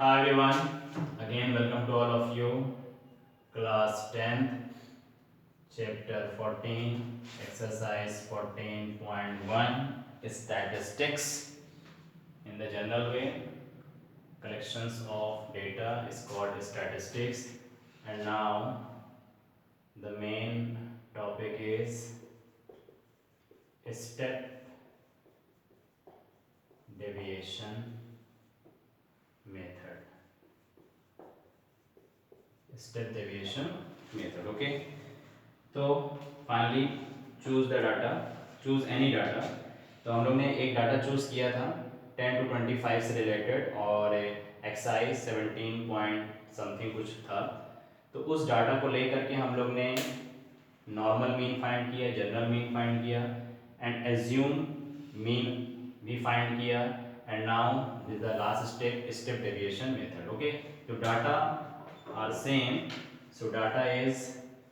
Hi everyone, again welcome to all of you. Class 10th, chapter 14, exercise 14.1, statistics. In the general way, collections of data is called statistics. And now the main topic is step deviation method. Step deviation method, okay. तो finally choose the data, choose any data. तो हम लोग ने एक data choose किया था 10 to 25 से related और एक्साइज 17 पॉइंट समथिंग कुछ था। तो उस डाटा को लेकर के हम लोग ने नॉर्मल मीन फाइंड किया, जनरल मीन फाइंड किया एंड एज्यूम मीन भी फाइंड किया and now this the last step, step deviation method, okay. तो data are same, so data is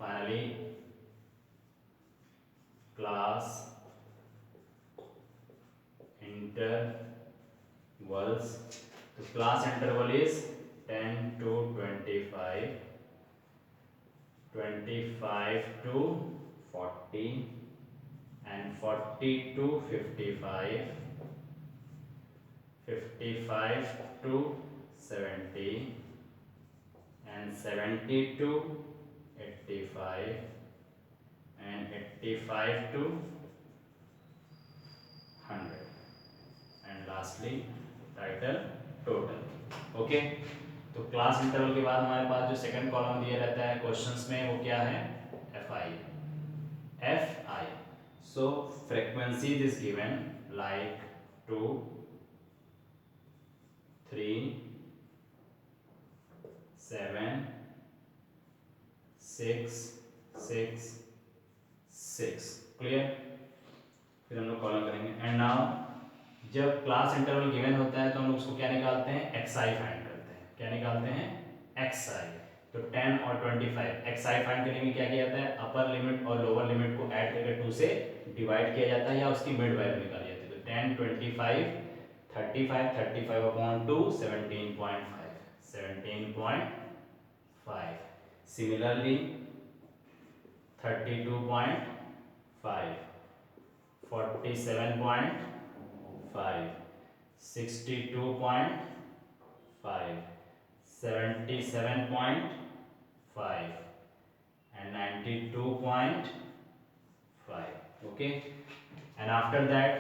finally class intervals. तो class interval is 10 to 25, 25 to 40 and 40 to 55, 55 to 70 and 70 to 85 and 85 to 100 and lastly title total, okay. तो class interval के बाद हमारे पास जो second column दिया रहता है क्वेश्चंस में वो क्या है, F I, F I. So frequency is given like 2, 3, 7, 6, 6, 6, clear. फिर हम लोग कॉलम करेंगे एंड नाउ जब क्लास इंटरवल गिवन होता है तो हम लोग उसको क्या निकालते हैं, एक्सआई फाइंड करते हैं। क्या निकालते हैं, एक्सआई। तो 10 और 25 एक्सआई फाइंड करने में क्या किया जाता है, अपर लिमिट और लोअर लिमिट को ऐड करके 2 से डिवाइड किया जाता है या उसकी मिड वैल्यू निकाली जाती है। तो 10, 25, 35, 35 upon 2 17.5, 17.5। Similarly 32.5, 47.5, 62.5, 77.5 and 92.5, okay। and after that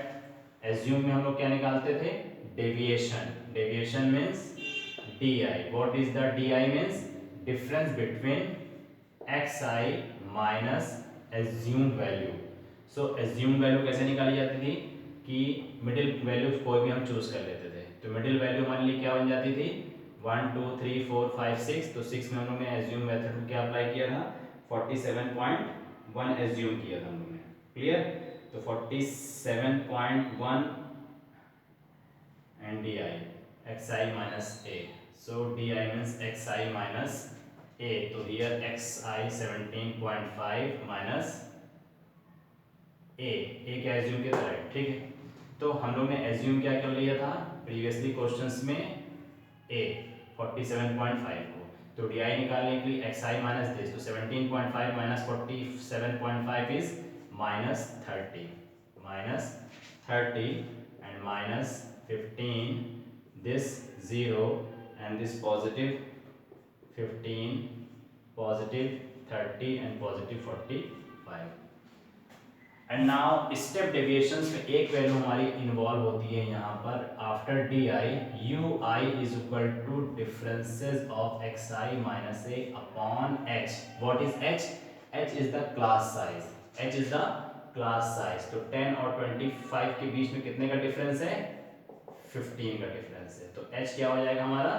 assume में हम लोग क्या निकालते थे, deviation. Deviation means D I. What is the D I means difference between X I minus assume value. So assume value कैसे निकाली जाती थी कि मिडिल वैल्यू कोई भी हम चूज कर लेते थे। तो मिडिल वैल्यू हमारे लिए क्या बन जाती थी, 1 2 3 4 5 6। तो 6 में हम लोग ने एज्यूम मेथड को क्या अप्लाई किया था, 47.1 एज्यूम किया था हम लोग ने, क्लियर। तो 47.1 and di xi minus a, so di means xi minus a। तो here xi 17.5 minus a क्या एज्यूम किया था, राइट, ठीक है। तो हम लोग ने एज्यूम क्या कर लिया था प्रीवियसली क्वेश्चंस में, a 47.5 को। तो di निकालने के लिए xi माइनस दिस, तो 17.5 minus 47.5 is minus 30, minus 30 and minus 15, this 0 and this positive 15, positive 30 and positive 45। And now step deviations में एक वैल्यू हमारी इन्वॉल्व होती है यहाँ पर, after D I U I is equal to differences of X I minus A upon H. What is H, H is the class size, H is the class size. तो 10 और 25 के बीच में कितने का डिफरेंस है, 15 का डिफरेंस है। तो एच क्या हो जाएगा हमारा,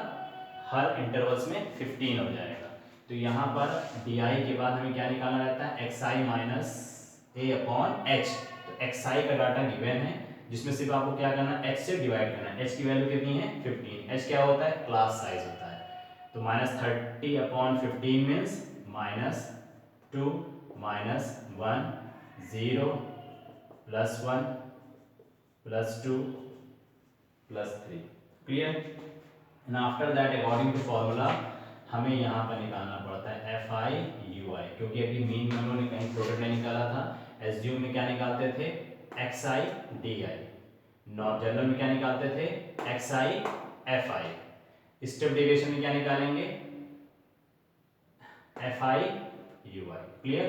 हर इंटरवल्स में 15 हो जाएगा। तो यहाँ पर डी आई के बाद हमें क्या निकालना रहता है, X I minus a upon H. तो एक्स आई का डाटा गिवन है जिसमें सिर्फ आपको क्या करना है, एच से डिवाइड करना है। एच की वैल्यू कितनी है, 15। एच क्या होता है, क्लास साइज होता है। तो minus 30 upon 15 means minus 2 minus 1 0 plus 1 plus 2 plus 3, clear. And after that according to formula हमें यहाँ पर निकालना पड़ता है एफ आई यू आई, क्योंकि अभी मीन हम लोगों ने कहीं प्रोडक्ट नहीं निकाला था। एसयूम में क्या निकालते थे, x I D I. Non general में क्या निकालते थे, एक्स आई एफ आई। स्टेप डेविएशन में क्या निकालेंगे, F I U I. Clear,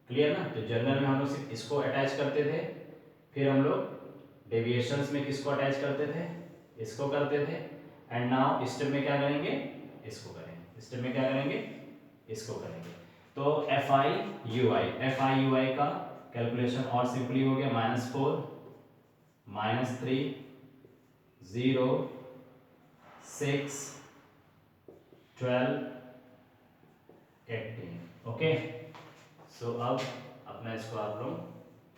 clear ना। तो जनरल में हम लोग सिर्फ इसको अटैच करते थे, फिर हम लोग डेविएशंस में किसको अटैच करते थे, इसको करते थे। एंड नाउ स्टेप में क्या करेंगे, इसको करेंगे। स्टेप में क्या करेंगे, इसको करेंगे। तो F I U I, F I U I का कैलकुलेशन और सिंपली हो गया, -4 -3 0 6 12 18। ओके, सो अब अपना इसको आप लोग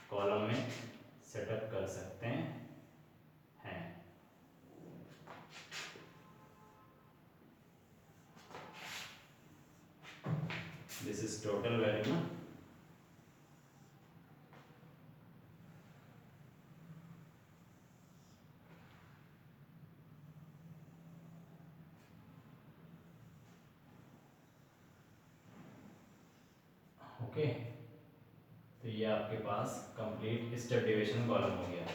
कॉलम में सेटअप कर सकते हैं। दिस इज टोटल वैल्यू ना। ओके, तो ये आपके पास कंप्लीट स्टेप डेविएशन कॉलम हो गया।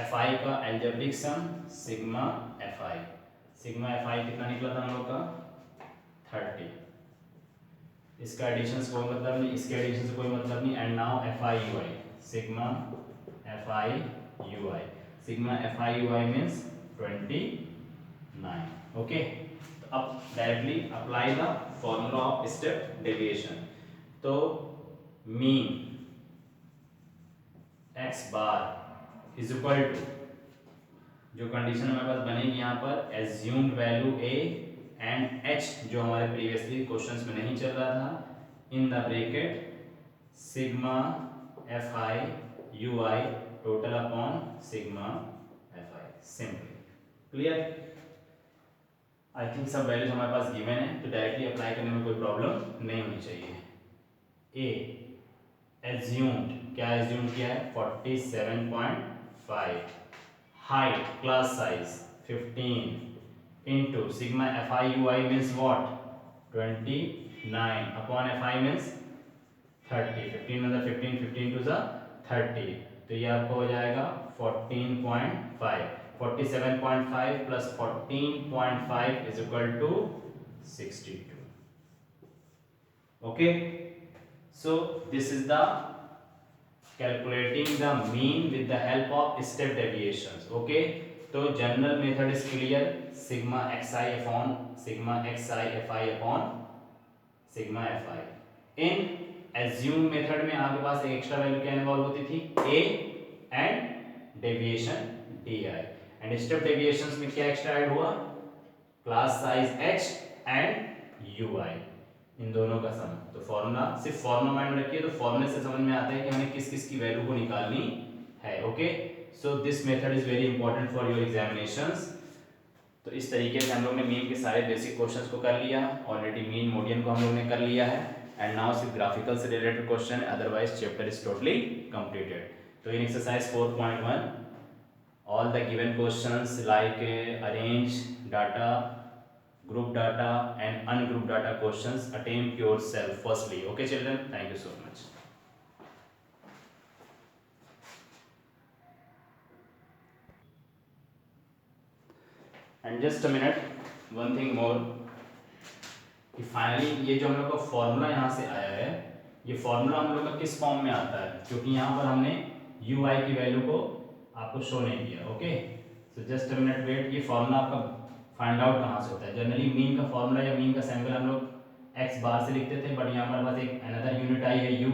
एफ आई का एल्जेब्रिक सम सिग्मा एफ आई, सिग्मा एफ आई कितना निकला था हम लोग का 30। इसका एडिशन से कोई मतलब नहीं, इसके एडिशन से कोई मतलब नहीं। And now F I U I, sigma F I U I, sigma F I U I means 29। Okay, तो अब directly apply the formula of step deviation. तो mean X bar is equal to, जो condition हमारे पास बनेगी यहाँ पर, assumed value A and H जो हमारे प्रीवियसली क्वेश्चंस में नहीं चल रहा था, in the bracket sigma F I U I total upon sigma F I. Simple, clear. I think सब वैल्यूज हमारे पास गिवन है, तो डायरेक्टली अप्लाई करने में कोई प्रॉब्लम नहीं होनी चाहिए। ए एज्यूम्ड, क्या एज्यूम किया है 47.5, height class size 15 into sigma F I U I means what 29 upon F I means 30। 15 मतलब 15, 15 टू द 30, तो ये आपको हो जाएगा 14.5। 47.5 plus 14.5 is equal to 62। Okay, so this is the calculating the mean with the help of step deviations. Okay, तो general method is clear, sigma x I upon sigma x I F I upon sigma F I. In assume method में आपके पास एक extra value क्या involve होती थी, A and deviation D I. And step deviations में क्या extra add हुआ, class size H and U I, इन दोनों का सम। तो फॉर्मूला सिर्फ फॉर्मूला माइंड में रखिए, तो फॉर्मूले से समझ में आता है कि हमें किस किस की वैल्यू को निकालनी है। Okay, so this method is very important for your examinations. तो इस तरीके से हम लोग ने मीन के सारे बेसिक क्वेश्चंस को कर लिया ऑलरेडी, मीन मोडियन को हम लोग ने कर लिया है। एंड नाउ सिर्फ ग्राफिकल से related question, otherwise chapter is totally completed. तो इन exercise 4.1 all the given questions like arrange data, group data and ungroup data questions attempt yourself firstly. Okay children, thank you so much. And just a minute, one thing more कि finally ये जो हम लोग का formula यहाँ से आया है, ये फॉर्मूला हम लोग का किस फॉर्म में आता है, क्योंकि यहाँ पर हमने यू आई की वैल्यू को आपको शो नहीं किया। Okay, so just a minute wait. ये फॉर्मूला आपका फाइंड आउट कहाँ से होता है, जनरली मीन का फॉर्मूला या मीन का सैंपल हम लोग एक्स बार से लिखते थे, बट यहाँ हमारे पास एक अनदर यूनिट आई है यू,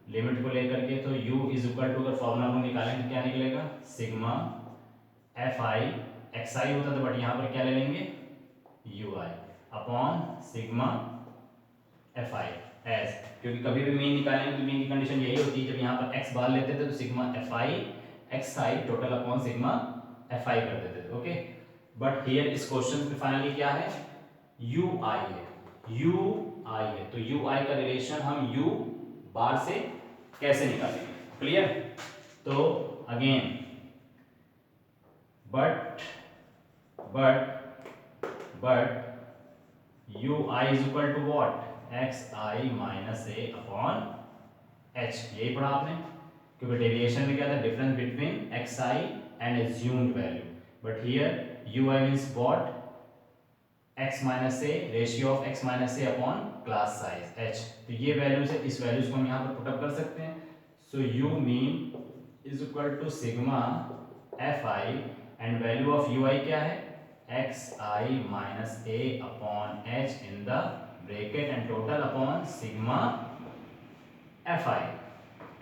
लिमिट को लेकर के। तो यू इज इक्वल टू, अगर फॉर्मूला हम लोग निकालेंगे क्या निकलेगा, सिग्मा एफ आई एक्स आई होता था, बट यहाँ पर क्या ले लेंगे you I upon sigma F I S, क्योंकि कभी भी मीन निकालेंगे तो मीन की कंडीशन यही होती है, जब यहाँ पर एक्स बार लेते थे तो sigma F I X I total upon sigma F आई कर देते थे। ओके, बट हियर इस क्वेश्चन में फाइनली क्या है, यू आई है, यू आई है। तो यू आई का रिलेशन हम यू बार से कैसे निकालेंगे, क्लियर। तो again but but U I is equal to what X I minus A upon H, यही पढ़ा आपने, क्योंकि डेविएशन में क्या था, difference between X I and assumed value, but here U I means what x minus A, ratio of x minus A upon class size h। तो ये values है, इस वैल्यूज को हम यहाँ पर पुटअप कर सकते हैं। So U mean is equal to sigma F I and value of U I क्या है, X I minus A upon H in the bracket and total upon sigma F I.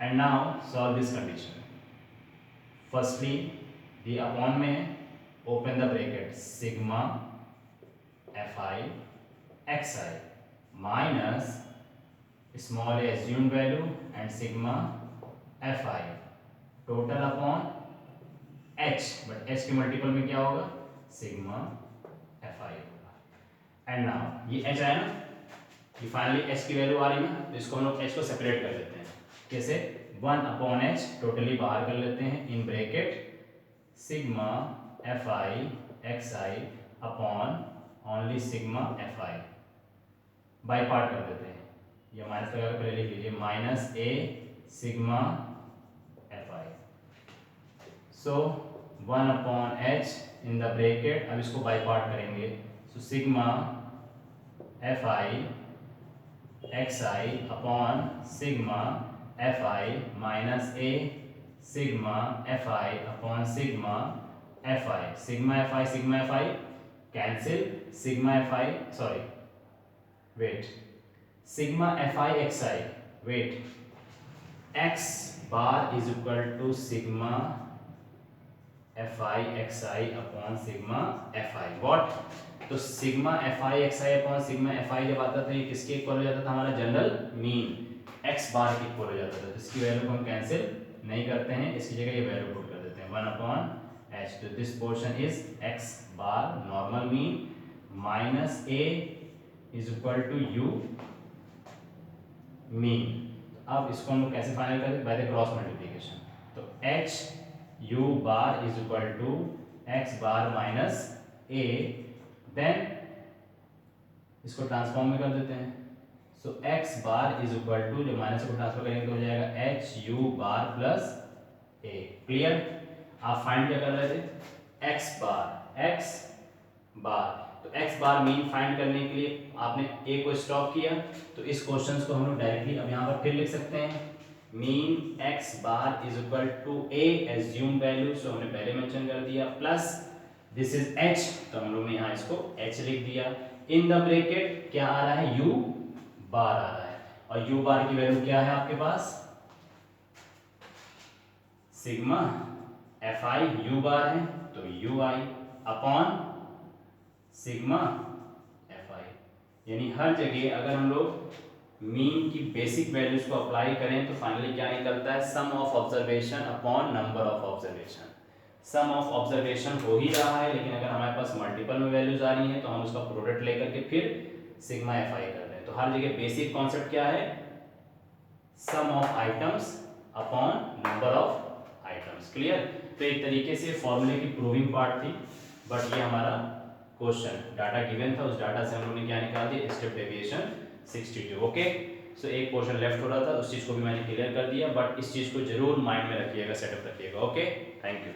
And now solve this condition. Firstly the upon में open the bracket sigma F I X I minus small A assumed value and sigma F I total upon H, but H के multiple में क्या होगा, sigma F आई होगा। And now ये H आया ना, ये फाइनली एच की वैल्यू आ रही है ना, तो इसको हम लोग एच को सेपरेट कर लेते हैं। कैसे, 1 अपॉन एच टोटली बाहर कर लेते हैं in bracket sigma F I X I upon only sigma F I, by part कर देते हैं, ये माइनस लगा कर लिख लीजिए, minus A sigma F I. So 1 upon H in the bracket, अब इसको बाई पार्ट करेंगे, so sigma F I X I upon sigma F I minus A sigma F I upon sigma F I. Sigma F I cancel, sigma F I sorry wait sigma F I X I wait X bar is equal to sigma F I X I upon sigma F I what. तो sigma F I X I upon sigma F I जब आता था ये किसके equal हो जाता था, हमारा जनरल मीन एक्स बार के इक्वल हो जाता था, तो इसकी वैल्यू को हम कैंसिल नहीं करते हैं, इसकी जगह ये वैल्यू पुट कर देते हैं 1 अपॉन एच। तो this portion is X bar normal mean minus A is equal to U mean. अब इसको हम लोग कैसे फाइनल करें, बाय द क्रॉस मल्टीप्लिकेशन। तो H U bar is equal to X bar minus A, then इसको transform में कर देते हैं, so X bar is equal to, जो माइनस को ट्रांसफर करेंगे तो हो जाएगा H U bar plus A. Clear. आप फाइंड क्या कर रहे थे, एक्स बार, तो एक्स बार मीन फाइंड करने के लिए आपने ए को स्टॉप किया, तो इस क्वेश्चन को हम लोग डायरेक्टली अब यहाँ पर फिर लिख सकते हैं, mean X bar is equal to A assume value, so हमने पहले मेंशन कर दिया, प्लस दिस इज एच, तो हम लोग ने यहाँ इसको एच लिख दिया, इन द ब्रैकेट क्या आ रहा है, यू बार आ रहा है, और यू बार की वैल्यू क्या है आपके पास, सिग्मा एफ आई यू बार है, तो you I upon sigma F आई। यानी हर जगह अगर हम लोग मीन की बेसिक वैल्यूज को अप्लाई करें तो फाइनली क्या निकलता है, sum of observation upon number of observation. Sum of observation हो ही रहा है, लेकिन अगर हमारे पास मल्टीपल में वैल्यूज आ रही हैं तो हम उसका प्रोडक्ट लेकर के फिर सिग्मा एफ आई कर रहे हैं। तो हर जगह बेसिक कॉन्सेप्ट क्या है, sum of items upon number of items. Clear. तो एक तरीके से फॉर्मूले की प्रूविंग पार्ट थी, बट ये हमारा क्वेश्चन डाटा गिवन था, उस डाटा से हम लोगों ने क्या निकाल दिया, स्टेप डेविएशन 62। ओके, सो एक पोर्शन लेफ्ट हो रहा था, उस चीज़ को भी मैंने क्लियर कर दिया, बट इस चीज़ को जरूर माइंड में रखिएगा, सेटअप रखिएगा। Okay, thank you.